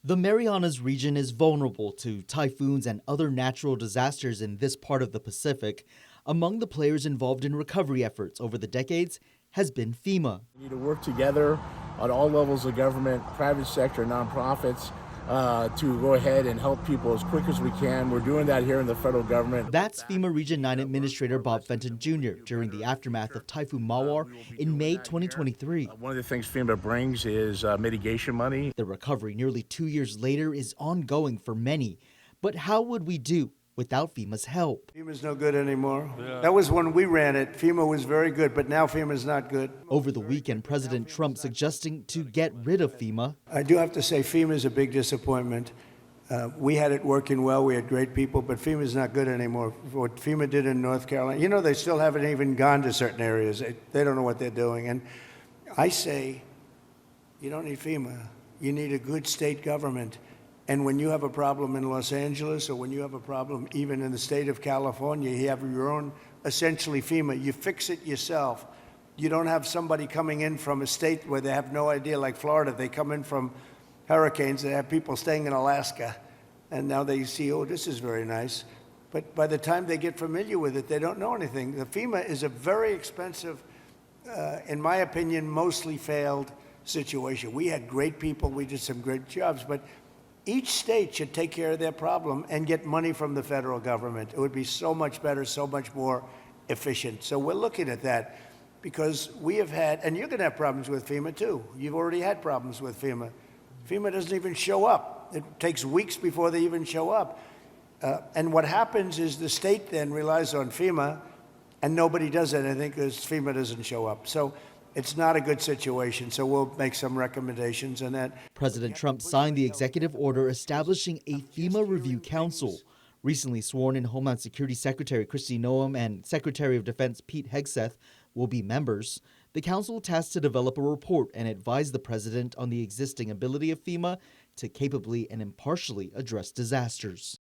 The Marianas region is vulnerable to typhoons and other natural disasters in this part of the Pacific. Among the players involved in recovery efforts over the decades has been FEMA. We need to work together on all levels of government, private sector, nonprofits, to go ahead and help people as quick as we can. We're doing that here in the federal government. That's FEMA Region 9 Administrator Bob Fenton Jr. during the aftermath of Typhoon Mawar in May 2023. One of the things FEMA brings is mitigation money. The recovery nearly 2 years later is ongoing for many. But how would we do without FEMA's help? FEMA's no good anymore. That was when we ran it. FEMA was very good, but now FEMA's not good. Over the weekend, President Trump suggesting to get rid of FEMA. I do have to say FEMA's a big disappointment. We had it working well. We had great people, but FEMA's not good anymore. What FEMA did in North Carolina, you know, they still haven't even gone to certain areas. They don't know what they're doing. And I say, you don't need FEMA. You need a good state government. And when you have a problem in Los Angeles, or when you have a problem even in the state of California, you have your own, essentially FEMA, you fix it yourself. You don't have somebody coming in from a state where they have no idea, like Florida. They come in from hurricanes, they have people staying in Alaska, and now they see, oh, this is very nice. But by the time they get familiar with it, they don't know anything. The FEMA is a very expensive, in my opinion, mostly failed situation. We had great people, we did some great jobs, but each state should take care of their problem and get money from the federal government. It would be so much better, so much more efficient. So we're looking at that because we have had, and you're going to have problems with FEMA too. You've already had problems with FEMA. FEMA doesn't even show up. It takes weeks before they even show up. And what happens is the state then relies on FEMA and nobody does anything because FEMA doesn't show up. So it's not a good situation, so we'll make some recommendations on that. President Trump signed the executive order establishing a FEMA Review Council. Recently sworn in Homeland Security Secretary Kristi Noem and Secretary of Defense Pete Hegseth will be members. The council tasked to develop a report and advise the president on the existing ability of FEMA to capably and impartially address disasters.